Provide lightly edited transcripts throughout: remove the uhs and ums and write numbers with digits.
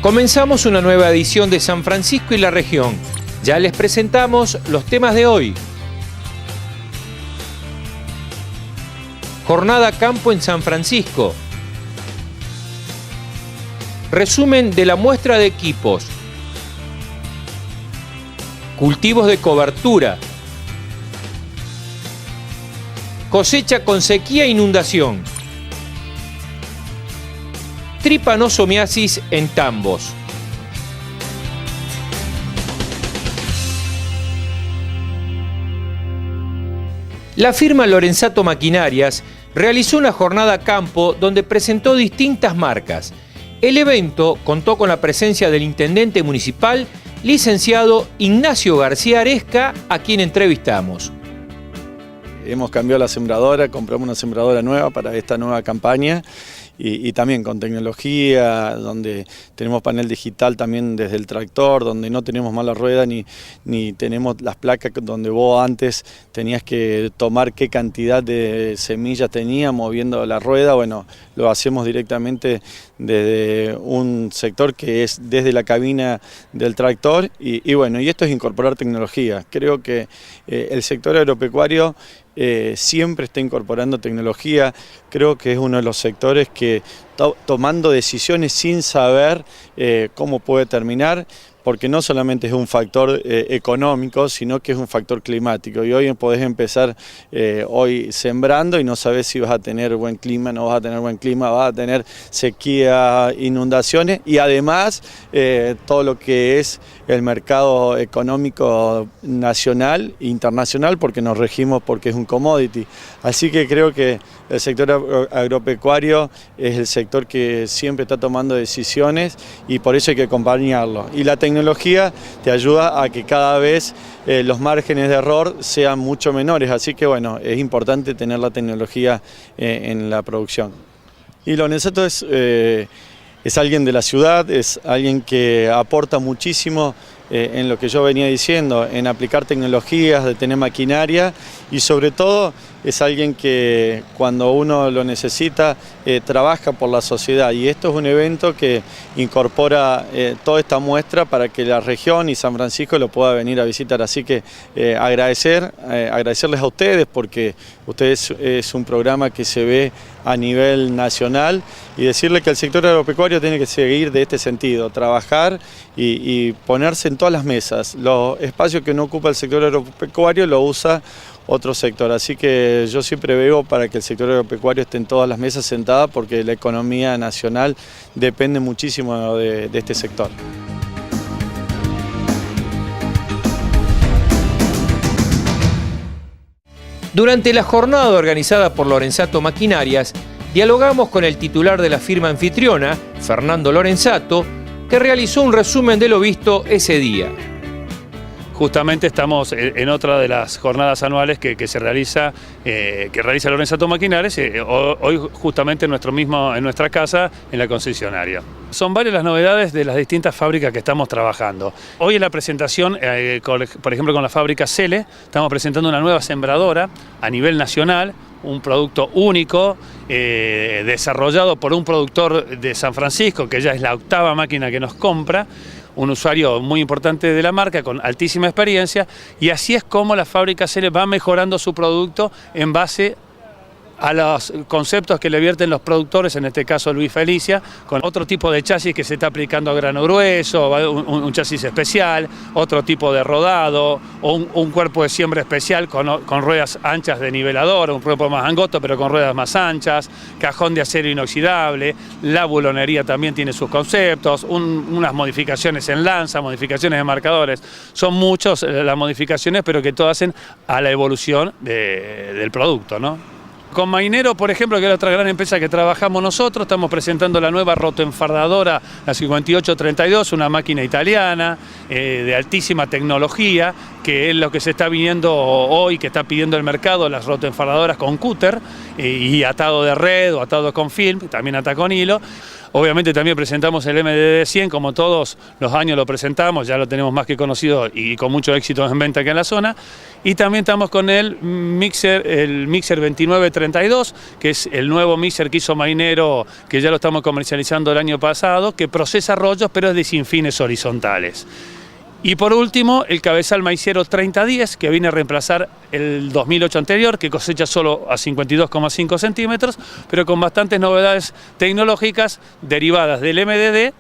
Comenzamos una nueva edición de San Francisco y la región. Ya les presentamos los temas de hoy. Jornada Campo en San Francisco. Resumen de la muestra de equipos. Cultivos de cobertura. Cosecha con sequía e inundación. Tripanosomiasis en tambos. La firma Lorenzato Maquinarias realizó una jornada campo donde presentó distintas marcas. El evento contó con la presencia del intendente municipal, licenciado Ignacio García Aresca, a quien entrevistamos. Hemos cambiado la sembradora, compramos una sembradora nueva para esta nueva campaña y también con tecnología, donde tenemos panel digital también desde el tractor, donde no tenemos mala rueda ni tenemos las placas donde vos antes tenías que tomar qué cantidad de semillas tenía moviendo la rueda. Bueno, lo hacemos directamente desde un sector que es desde la cabina del tractor y bueno, y esto es incorporar tecnología. Creo que el sector agropecuario siempre está incorporando tecnología. Creo que es uno de los sectores que está tomando decisiones sin saber cómo puede terminar, porque no solamente es un factor económico, sino que es un factor climático. Y hoy podés empezar hoy sembrando y no sabés si vas a tener buen clima, no vas a tener buen clima, vas a tener sequía, inundaciones y además todo lo que es el mercado económico nacional e internacional, porque nos regimos porque es un commodity. Así que creo que el sector agropecuario es el sector que siempre está tomando decisiones y por eso hay que acompañarlo. Y la tecnología te ayuda a que cada vez los márgenes de error sean mucho menores, así que bueno, es importante tener la tecnología en la producción. Y Lorenzato es alguien de la ciudad, es alguien que aporta muchísimo en lo que yo venía diciendo, en aplicar tecnologías, de tener maquinaria y sobre todo es alguien que cuando uno lo necesita trabaja por la sociedad y esto es un evento que incorpora toda esta muestra para que la región y San Francisco lo pueda venir a visitar, así que agradecerles a ustedes porque ustedes es un programa que se ve a nivel nacional y decirle que el sector agropecuario tiene que seguir de este sentido, trabajar y ponerse en todas las mesas. Los espacios que no ocupa el sector agropecuario lo usa otro sector, así que yo siempre veo para que el sector agropecuario esté en todas las mesas sentada porque la economía nacional depende muchísimo de este sector. Durante la jornada organizada por Lorenzato Maquinarias, dialogamos con el titular de la firma anfitriona, Fernando Lorenzato, que realizó un resumen de lo visto ese día. Justamente estamos en otra de las jornadas anuales que realiza Lorenzato Maquinarias, hoy justamente en nuestra casa, en la concesionaria. Son varias las novedades de las distintas fábricas que estamos trabajando. Hoy en la presentación, por ejemplo con la fábrica Cele, estamos presentando una nueva sembradora a nivel nacional, un producto único, desarrollado por un productor de San Francisco, que ya es la octava máquina que nos compra, un usuario muy importante de la marca con altísima experiencia y así es como la fábrica Cele va mejorando su producto en base a los conceptos que le vierten los productores, en este caso Luis Felicia, con otro tipo de chasis que se está aplicando a grano grueso, un chasis especial, otro tipo de rodado, o un cuerpo de siembra especial con ruedas anchas de nivelador, un cuerpo más angosto pero con ruedas más anchas, cajón de acero inoxidable, la bulonería también tiene sus conceptos, unas modificaciones en lanza, modificaciones de marcadores, son muchas las modificaciones pero que todas hacen a la evolución del producto, ¿no? Con Mainero, por ejemplo, que es la otra gran empresa que trabajamos nosotros, estamos presentando la nueva rotoenfardadora, la 5832, una máquina italiana de altísima tecnología, que es lo que se está viniendo hoy, que está pidiendo el mercado, las rotoenfardadoras con cúter y atado de red o atado con film, también ata con hilo. Obviamente también presentamos el MDD-100, como todos los años lo presentamos, ya lo tenemos más que conocido y con mucho éxito en venta aquí en la zona. Y también estamos con el mixer 2932, que es el nuevo mixer que hizo Mainero, que ya lo estamos comercializando el año pasado, que procesa rollos pero es de sin fines horizontales. Y por último, el cabezal maicero 3010, que viene a reemplazar el 2008 anterior, que cosecha solo a 52,5 centímetros, pero con bastantes novedades tecnológicas derivadas del MDD,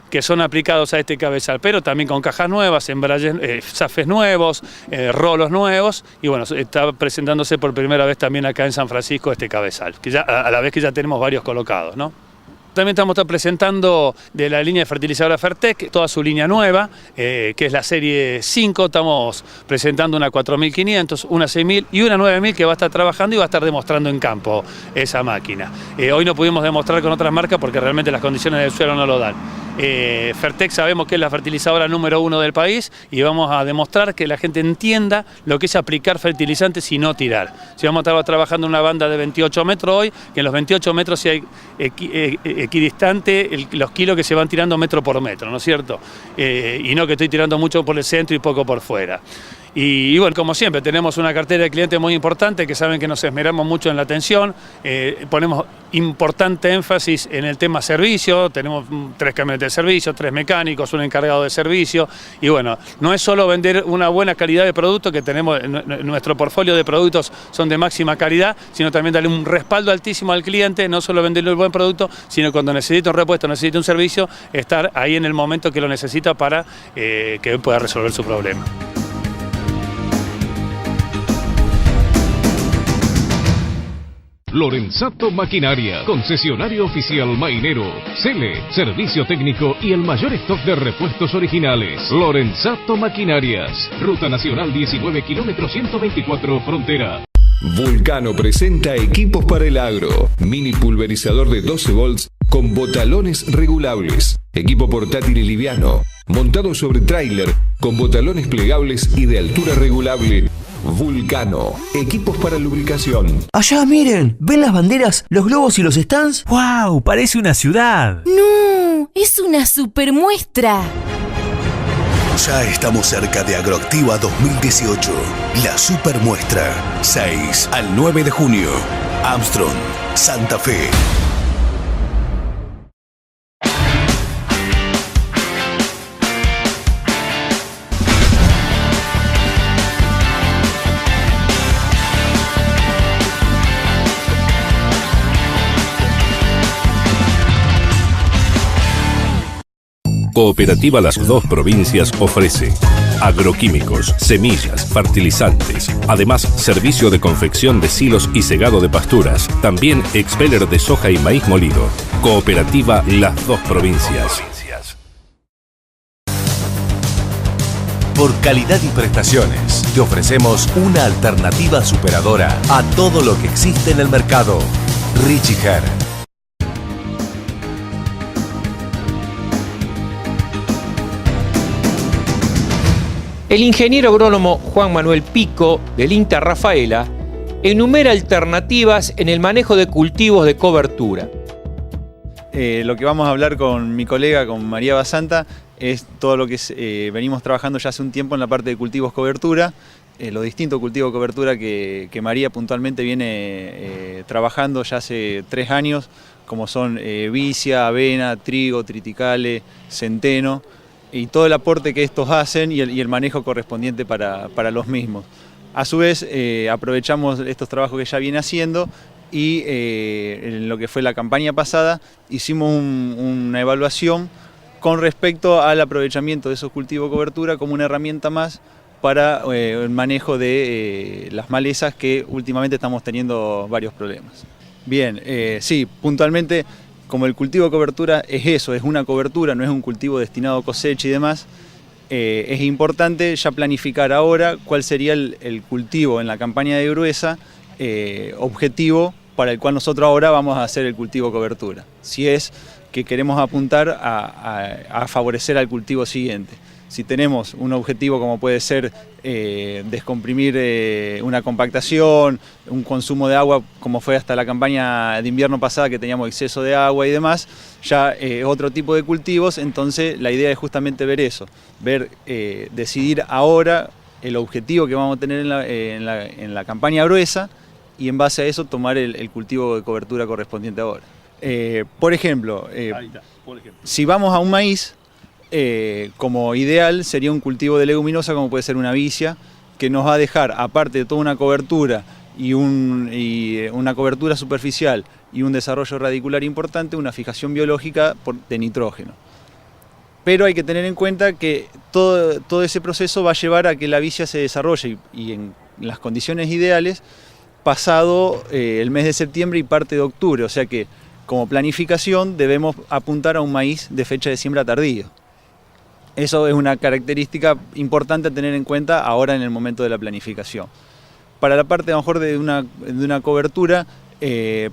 que son aplicados a este cabezal, pero también con cajas nuevas, embragues, zafes nuevos, rolos nuevos, y bueno, está presentándose por primera vez también acá en San Francisco este cabezal, que ya, a la vez que ya tenemos varios colocados, ¿no? También estamos presentando de la línea de fertilizadora Fertec, toda su línea nueva, que es la serie 5, estamos presentando una 4500, una 6000 y una 9000 que va a estar trabajando y va a estar demostrando en campo esa máquina. Hoy no pudimos demostrar con otras marcas porque realmente las condiciones del suelo no lo dan. Fertec sabemos que es la fertilizadora número 1 del país y vamos a demostrar que la gente entienda lo que es aplicar fertilizantes y no tirar. Si vamos a estar trabajando en una banda de 28 metros hoy, que en los 28 metros si hay equidistante los kilos que se van tirando metro por metro, ¿no es cierto? Y no que estoy tirando mucho por el centro y poco por fuera. Y bueno, como siempre, tenemos una cartera de clientes muy importante que saben que nos esmeramos mucho en la atención, ponemos importante énfasis en el tema servicio, tenemos 3 camionetas de servicio, 3 mecánicos, un encargado de servicio, y bueno, no es solo vender una buena calidad de producto, que tenemos, nuestro portfolio de productos son de máxima calidad, sino también darle un respaldo altísimo al cliente, no solo venderle el buen producto, sino cuando necesita un repuesto, necesita un servicio, estar ahí en el momento que lo necesita para que pueda resolver su problema. Lorenzato Maquinaria, concesionario oficial Mainero, Cele, servicio técnico y el mayor stock de repuestos originales. Lorenzato Maquinarias, Ruta Nacional 19, kilómetro 124, Frontera. Vulcano presenta equipos para el agro. Mini pulverizador de 12 volts con botalones regulables. Equipo portátil y liviano. Montado sobre tráiler con botalones plegables y de altura regulable. Vulcano, equipos para lubricación. Allá, miren, ¿ven las banderas, los globos y los stands? ¡Wow! Parece una ciudad. ¡No! ¡Es una supermuestra! Ya estamos cerca de Agroactiva 2018, la supermuestra, 6 al 9 de junio, Armstrong, Santa Fe. Cooperativa Las Dos Provincias ofrece agroquímicos, semillas, fertilizantes, además servicio de confección de silos y segado de pasturas, también expeller de soja y maíz molido. Cooperativa Las Dos Provincias. Por calidad y prestaciones, te ofrecemos una alternativa superadora a todo lo que existe en el mercado. Richie Her. El ingeniero agrónomo Juan Manuel Pico, del INTA Rafaela, enumera alternativas en el manejo de cultivos de cobertura. Lo que vamos a hablar con mi colega, con María Basanta, es todo lo que venimos trabajando ya hace un tiempo en la parte de cultivos cobertura, los distintos cultivos cobertura que María puntualmente viene trabajando ya hace 3 años, como son vicia, avena, trigo, triticale, centeno, y todo el aporte que estos hacen y el manejo correspondiente para los mismos. A su vez, aprovechamos estos trabajos que ya viene haciendo y en lo que fue la campaña pasada hicimos una evaluación con respecto al aprovechamiento de esos cultivos cobertura como una herramienta más para el manejo de las malezas, que últimamente estamos teniendo varios problemas. Bien, sí, puntualmente, como el cultivo de cobertura es eso, es una cobertura, no es un cultivo destinado a cosecha y demás, es importante ya planificar ahora cuál sería el cultivo en la campaña de gruesa objetivo para el cual nosotros ahora vamos a hacer el cultivo de cobertura. Si es que queremos apuntar a favorecer al cultivo siguiente. Si tenemos un objetivo como puede ser descomprimir una compactación, un consumo de agua como fue hasta la campaña de invierno pasada que teníamos exceso de agua y demás, ya otro tipo de cultivos, entonces la idea es justamente ver eso, decidir ahora el objetivo que vamos a tener en la campaña gruesa y en base a eso tomar el cultivo de cobertura correspondiente ahora. Por ejemplo, si vamos a un maíz, como ideal sería un cultivo de leguminosa como puede ser una vicia, que nos va a dejar, aparte de toda una cobertura y una cobertura superficial y un desarrollo radicular importante, una fijación biológica de nitrógeno. Pero hay que tener en cuenta que todo ese proceso va a llevar a que la vicia se desarrolle y en las condiciones ideales pasado el mes de septiembre y parte de octubre, o sea que como planificación debemos apuntar a un maíz de fecha de siembra tardío. Eso es una característica importante a tener en cuenta ahora en el momento de la planificación. Para la parte a lo mejor de una cobertura,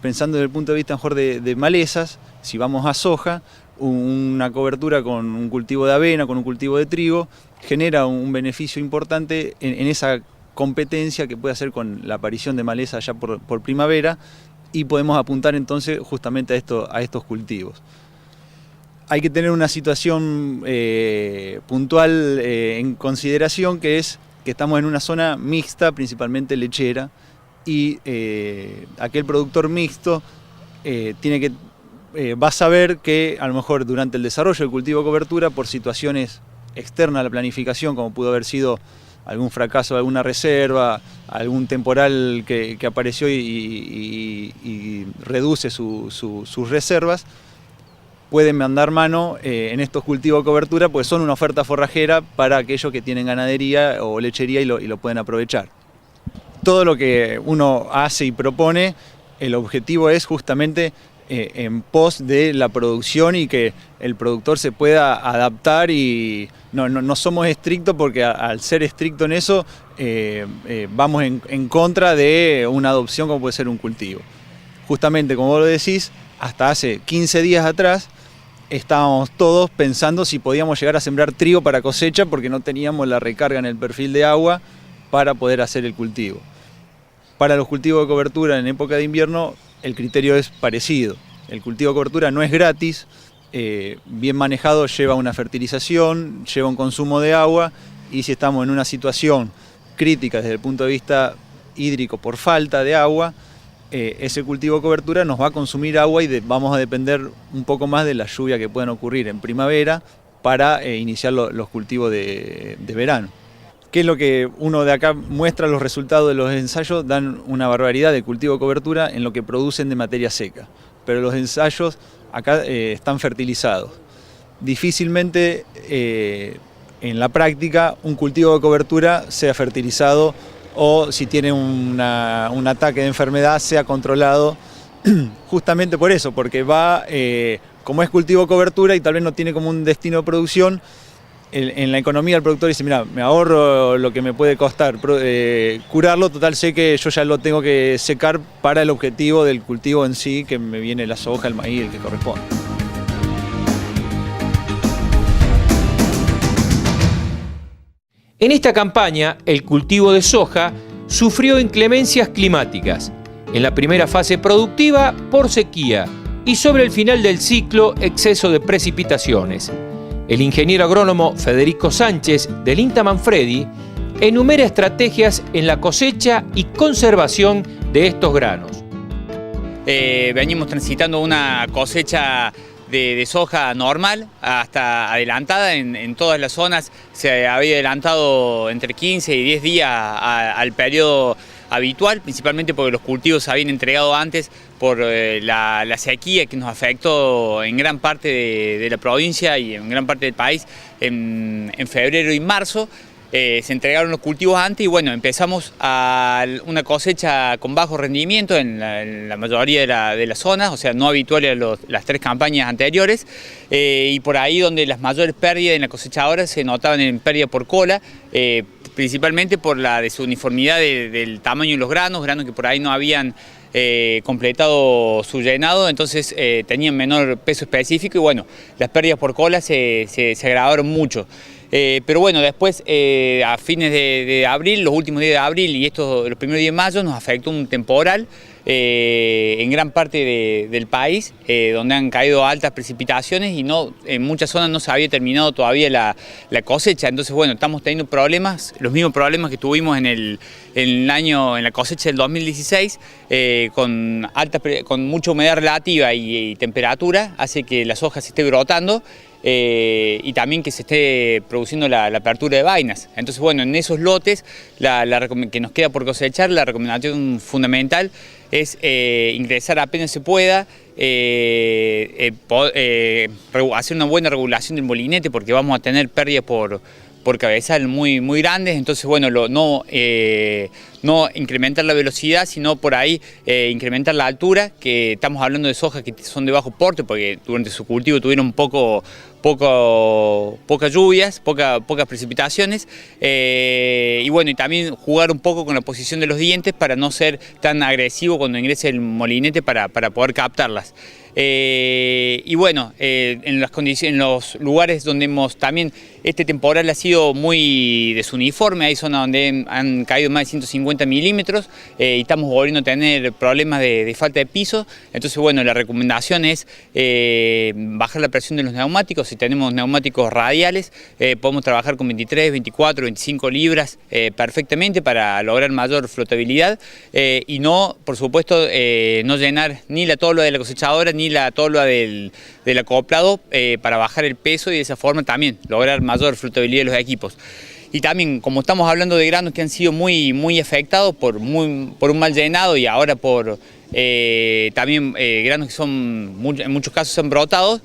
pensando desde el punto de vista a lo mejor de malezas, si vamos a soja, una cobertura con un cultivo de avena, con un cultivo de trigo, genera un beneficio importante en esa competencia que puede hacer con la aparición de maleza ya por primavera, y podemos apuntar entonces justamente a estos cultivos. Hay que tener una situación puntual en consideración, que es que estamos en una zona mixta, principalmente lechera, y aquel productor mixto va a saber que a lo mejor durante el desarrollo del cultivo de cobertura, por situaciones externas a la planificación, como pudo haber sido algún fracaso de alguna reserva, algún temporal que apareció y reduce sus reservas, pueden mandar mano en estos cultivos de cobertura, pues son una oferta forrajera para aquellos que tienen ganadería o lechería y lo pueden aprovechar. Todo lo que uno hace y propone, el objetivo es justamente en pos de la producción y que el productor se pueda adaptar, y no somos estrictos, porque al ser estricto en eso vamos en contra de una adopción como puede ser un cultivo. Justamente como vos lo decís, hasta hace 15 días atrás estábamos todos pensando si podíamos llegar a sembrar trigo para cosecha, porque no teníamos la recarga en el perfil de agua para poder hacer el cultivo. Para los cultivos de cobertura en época de invierno el criterio es parecido. El cultivo de cobertura no es gratis, bien manejado lleva una fertilización, lleva un consumo de agua, y si estamos en una situación crítica desde el punto de vista hídrico por falta de agua, ese cultivo de cobertura nos va a consumir agua y vamos a depender un poco más de la lluvia que puedan ocurrir en primavera para iniciar los cultivos de verano. ¿Qué es lo que uno de acá muestra? Los resultados de los ensayos dan una barbaridad de cultivo de cobertura en lo que producen de materia seca, pero los ensayos acá están fertilizados. Difícilmente en la práctica un cultivo de cobertura sea fertilizado, o si tiene un ataque de enfermedad sea controlado, justamente por eso, porque va, como es cultivo de cobertura y tal vez no tiene como un destino de producción, en la economía el productor dice, mira, me ahorro lo que me puede costar curarlo, total sé que yo ya lo tengo que secar para el objetivo del cultivo en sí, que me viene la soja, el maíz, el que corresponde. En esta campaña, el cultivo de soja sufrió inclemencias climáticas. En la primera fase productiva, por sequía, y sobre el final del ciclo, exceso de precipitaciones. El ingeniero agrónomo Federico Sánchez, del INTA Manfredi, enumera estrategias en la cosecha y conservación de estos granos. Venimos transitando una cosecha de soja normal, hasta adelantada en todas las zonas. Se había adelantado entre 15 y 10 días al periodo habitual, principalmente porque los cultivos se habían entregado antes por la sequía que nos afectó en gran parte de la provincia y en gran parte del país en febrero y marzo. Se entregaron los cultivos antes y bueno, empezamos a una cosecha con bajo rendimiento en la mayoría de las zonas, o sea, no habituales a las 3 campañas anteriores, y por ahí donde las mayores pérdidas en la cosecha ahora se notaban en pérdida por cola, principalmente por la desuniformidad del tamaño de los granos que por ahí no habían completado su llenado, entonces tenían menor peso específico y bueno, las pérdidas por cola se agravaron mucho. Pero bueno, después a fines de abril, los últimos días de abril y los primeros días de mayo nos afectó un temporal en gran parte del país, donde han caído altas precipitaciones y en muchas zonas no se había terminado todavía la cosecha. Entonces, bueno, estamos teniendo problemas, los mismos problemas que tuvimos en la cosecha del 2016, con mucha humedad relativa y temperatura, hace que la soja se esté brotando. Y también que se esté produciendo la apertura de vainas. Entonces, bueno, en esos lotes que nos queda por cosechar, la recomendación fundamental es ingresar apenas se pueda, hacer una buena regulación del molinete, porque vamos a tener pérdidas por cabezal muy grandes. Entonces, bueno, no incrementar la velocidad, sino por ahí incrementar la altura, que estamos hablando de sojas que son de bajo porte, porque durante su cultivo tuvieron pocas lluvias, pocas precipitaciones, y bueno, y también jugar un poco con la posición de los dientes para no ser tan agresivo cuando ingrese el molinete para poder captarlas. Y bueno, en los lugares donde también este temporal ha sido muy desuniforme, hay zonas donde han caído más de 150 milímetros y estamos volviendo a tener problemas de falta de piso. Entonces, bueno, la recomendación es bajar la presión de los neumáticos. Si tenemos neumáticos radiales, podemos trabajar con 23, 24, 25 libras perfectamente para lograr mayor flotabilidad y no, por supuesto, no llenar ni la tolva de la cosechadora ni la tolva del acoplado para bajar el peso y de esa forma también lograr mayor flotabilidad de los equipos. Y también, como estamos hablando de granos que han sido muy afectados por un mal llenado y ahora por también granos que en muchos casos han brotado,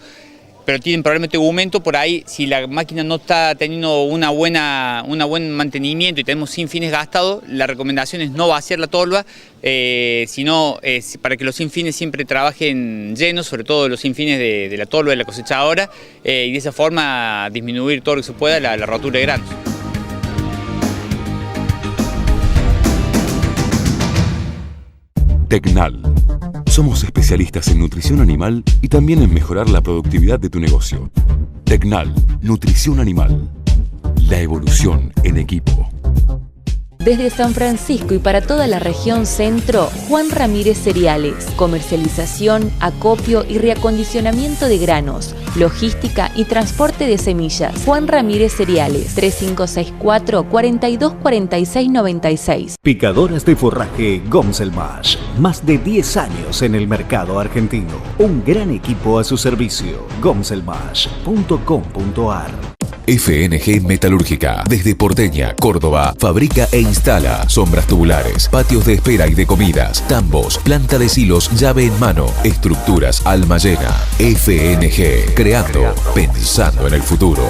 pero tienen problemas de tegumento, por ahí si la máquina no está teniendo un buen mantenimiento y tenemos sinfines gastados, la recomendación es no vaciar la tolva, sino para que los sinfines siempre trabajen llenos, sobre todo los sinfines de la tolva de la cosechadora, y de esa forma disminuir todo lo que se pueda la rotura de granos. Tecnal. Somos especialistas en nutrición animal y también en mejorar la productividad de tu negocio. Tecnal, nutrición animal. La evolución en equipo. Desde San Francisco y para toda la región centro, Juan Ramírez Cereales. Comercialización, acopio y reacondicionamiento de granos, logística y transporte de semillas. Juan Ramírez Cereales, 3564 424696. Picadoras de forraje Gomselmash. Más de 10 años en el mercado argentino. Un gran equipo a su servicio. Gomselmash.com.ar. FNG Metalúrgica, desde Porteña, Córdoba, fabrica e instala sombras tubulares, patios de espera y de comidas, tambos, planta de silos, llave en mano, estructuras alma llena. FNG, creando, pensando en el futuro.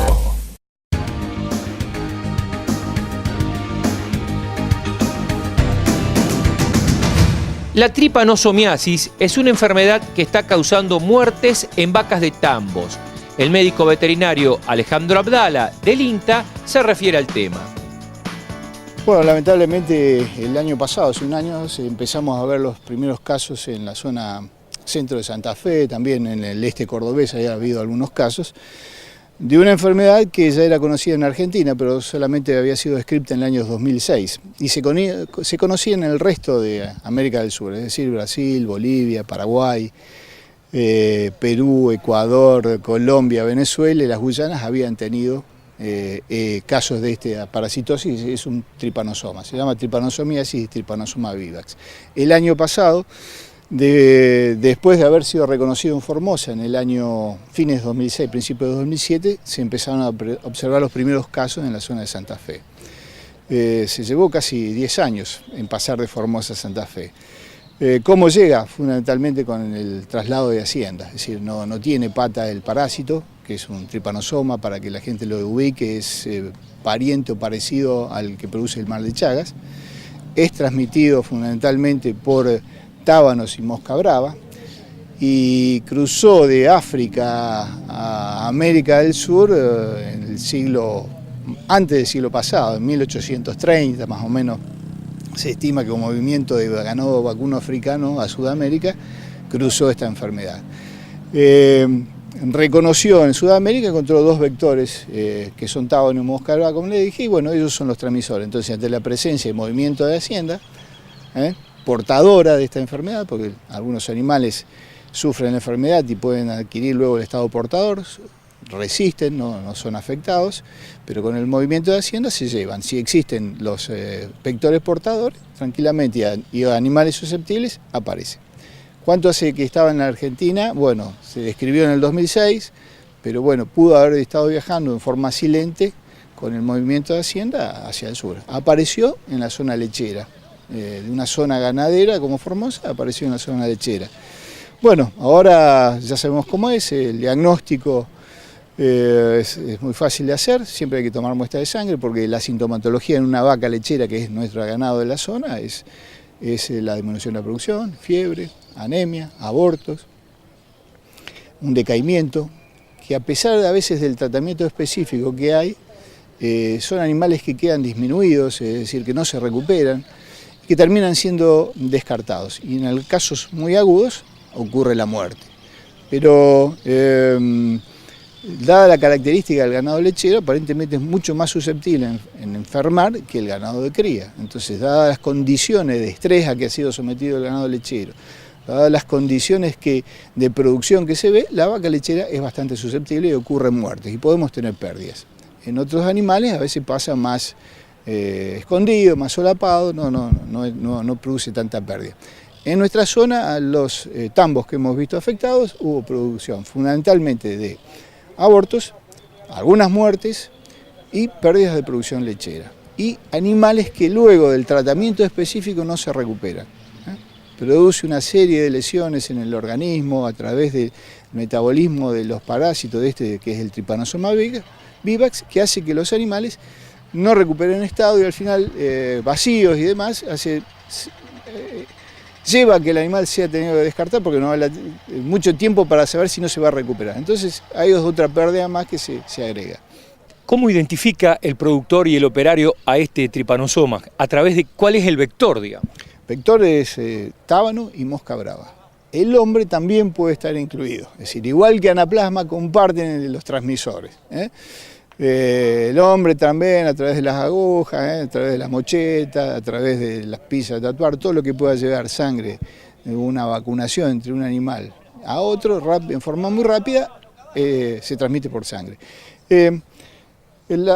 La tripanosomiasis es una enfermedad que está causando muertes en vacas de tambos. El médico veterinario Alejandro Abdala, del INTA, se refiere al tema. Bueno, lamentablemente el año pasado, hace un año, empezamos a ver los primeros casos en la zona centro de Santa Fe, también en el este cordobés había habido algunos casos, de una enfermedad que ya era conocida en Argentina, pero solamente había sido descrita en el año 2006. Y se conocía en el resto de América del Sur, es decir, Brasil, Bolivia, Paraguay, Perú, Ecuador, Colombia, Venezuela y las Guyanas habían tenido casos de esta parasitosis. Es un tripanosoma, se llama tripanosomiasis y tripanosoma vivax. El año pasado, después de haber sido reconocido en Formosa en el año fines de 2006, principios de 2007, se empezaron a observar los primeros casos en la zona de Santa Fe. Se llevó casi 10 años en pasar de Formosa a Santa Fe. ¿Cómo llega? Fundamentalmente con el traslado de hacienda, es decir, no tiene pata el parásito, que es un tripanosoma, para que la gente lo ubique, es pariente o parecido al que produce el mal de Chagas. Es transmitido fundamentalmente por tábanos y mosca brava y cruzó de África a América del Sur antes del siglo pasado, en 1830 más o menos. Se estima que un movimiento de ganado vacuno africano a Sudamérica cruzó esta enfermedad. reconoció en Sudamérica, encontró 2 vectores que son tábano y mosca brava, como le dije, y bueno, ellos son los transmisores. Entonces, ante la presencia y movimiento de hacienda, portadora de esta enfermedad, porque algunos animales sufren la enfermedad y pueden adquirir luego el estado portador, resisten, no son afectados, pero con el movimiento de hacienda se llevan. Si existen los vectores portadores, tranquilamente, y animales susceptibles, aparecen. ¿Cuánto hace que estaba en la Argentina? Bueno, se describió en el 2006, pero bueno, pudo haber estado viajando en forma silente con el movimiento de hacienda hacia el sur. Apareció en la zona lechera, de una zona ganadera como Formosa, apareció en la zona lechera. Bueno, ahora ya sabemos cómo es, el diagnóstico es muy fácil de hacer, siempre hay que tomar muestra de sangre porque la sintomatología en una vaca lechera, que es nuestro ganado de la zona, es la disminución de la producción, fiebre, anemia, abortos, un decaimiento, que a pesar de a veces del tratamiento específico que hay, son animales que quedan disminuidos, es decir, que no se recuperan, que terminan siendo descartados. Y en casos muy agudos ocurre la muerte. Pero dada la característica del ganado lechero, aparentemente es mucho más susceptible en enfermar que el ganado de cría. Entonces, dadas las condiciones de estrés a que ha sido sometido el ganado lechero, dadas las condiciones de producción que se ve, la vaca lechera es bastante susceptible y ocurren muertes y podemos tener pérdidas. En otros animales a veces pasa más escondido, más solapado, no produce tanta pérdida. En nuestra zona, los tambos que hemos visto afectados, hubo producción fundamentalmente de abortos, algunas muertes y pérdidas de producción lechera. Y animales que luego del tratamiento específico no se recuperan. Produce una serie de lesiones en el organismo a través del metabolismo de los parásitos que es el Trypanosoma vivax, que hace que los animales no recuperen estado y al final vacíos y demás, lleva a que el animal sea tenido que descartar porque no vale mucho tiempo para saber si no se va a recuperar. Entonces hay otra pérdida más que se agrega. ¿Cómo identifica el productor y el operario a este Trypanosoma? ¿A través de cuál es el vector, digamos? Vector es tábano y mosca brava. El hombre también puede estar incluido, es decir, igual que anaplasma comparten los transmisores. El hombre también a través de las agujas, a través de las mochetas, a través de las pinzas de tatuar, todo lo que pueda llevar sangre de una vacunación entre un animal a otro en forma muy rápida se transmite por sangre.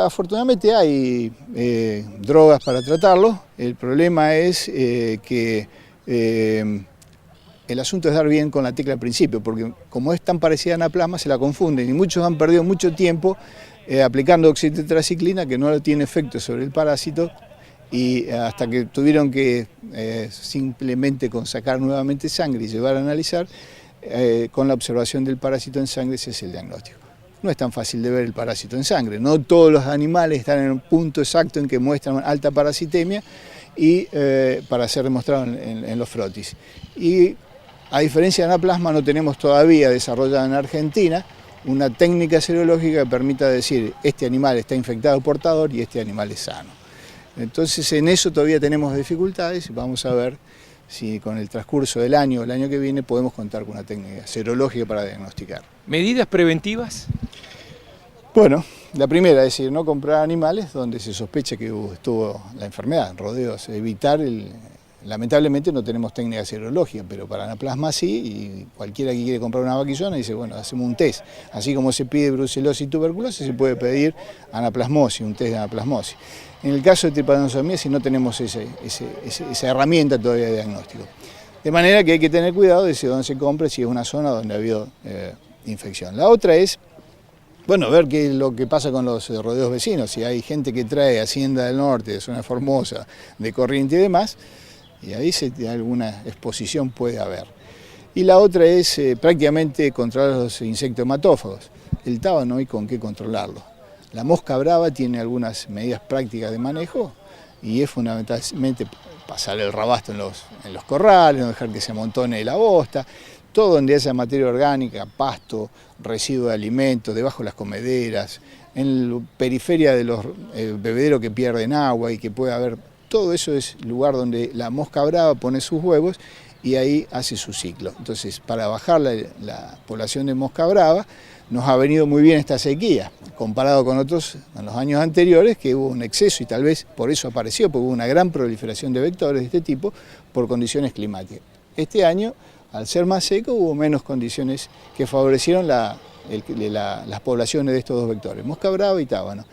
Afortunadamente hay drogas para tratarlo, el problema es que el asunto es dar bien con la tecla al principio, porque como es tan parecida a anaplasma se la confunden y muchos han perdido mucho tiempo aplicando oxitetraciclina que no tiene efecto sobre el parásito y hasta que tuvieron que simplemente con sacar nuevamente sangre y llevar a analizar, con la observación del parásito en sangre ese es el diagnóstico. No es tan fácil de ver el parásito en sangre, no todos los animales están en un punto exacto en que muestran alta parasitemia y para ser demostrado en los frotis. Y a diferencia de anaplasma no tenemos todavía desarrollada en Argentina una técnica serológica que permita decir este animal está infectado portador y este animal es sano. Entonces en eso todavía tenemos dificultades y vamos a ver si con el transcurso del año o el año que viene podemos contar con una técnica serológica para diagnosticar. ¿Medidas preventivas? Bueno, la primera es decir, no comprar animales donde se sospecha que estuvo la enfermedad, rodeos, evitar lamentablemente no tenemos técnica serológica, pero para anaplasma sí, y cualquiera que quiere comprar una vaquillona dice, bueno, hacemos un test. Así como se pide brucelosis y tuberculosis, se puede pedir anaplasmosis, un test de anaplasmosis. En el caso de tripanosomiasis no tenemos esa herramienta todavía de diagnóstico. De manera que hay que tener cuidado de dónde se compre, si es una zona donde ha habido infección. La otra es, bueno, ver qué es lo que pasa con los rodeos vecinos, si hay gente que trae Hacienda del Norte, de Zona Formosa, de Corriente y demás, y ahí alguna exposición puede haber. Y la otra es prácticamente controlar los insectos hematófagos. El tábano no hay con qué controlarlo. La mosca brava tiene algunas medidas prácticas de manejo y es fundamentalmente pasar el rabasto en los corrales, no dejar que se amontone la bosta, todo donde haya materia orgánica, pasto, residuo de alimentos, debajo de las comederas, en la periferia de los bebederos que pierden agua y que puede haber. Todo eso es lugar donde la mosca brava pone sus huevos y ahí hace su ciclo. Entonces, para bajar la población de mosca brava, nos ha venido muy bien esta sequía, comparado con otros, en los años anteriores, que hubo un exceso y tal vez por eso apareció, porque hubo una gran proliferación de vectores de este tipo por condiciones climáticas. Este año, al ser más seco, hubo menos condiciones que favorecieron las poblaciones de estos dos vectores, mosca brava y tábano.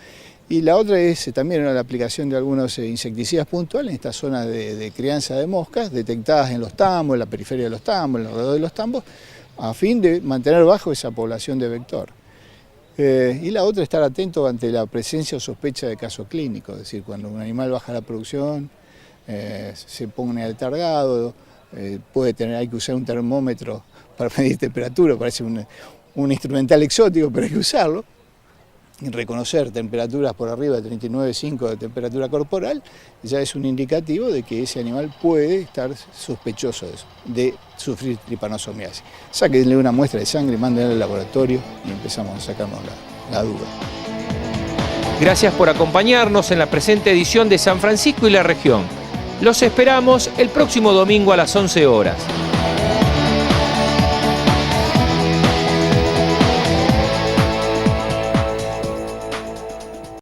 Y la otra es también la aplicación de algunos insecticidas puntuales en estas zonas de crianza de moscas, detectadas en los tambos, en la periferia de los tambos, alrededor de los tambos, a fin de mantener bajo esa población de vector. Y la otra, estar atento ante la presencia o sospecha de casos clínicos, es decir, cuando un animal baja la producción, se pone aletargado, hay que usar un termómetro para medir temperatura, parece un instrumental exótico, pero hay que usarlo. Y reconocer temperaturas por arriba de 39,5 de temperatura corporal ya es un indicativo de que ese animal puede estar sospechoso de sufrir tripanosomiasis. Sáquenle una muestra de sangre, mándenla al laboratorio y empezamos a sacarnos la duda. Gracias por acompañarnos en la presente edición de San Francisco y la región. Los esperamos el próximo domingo a las 11 horas.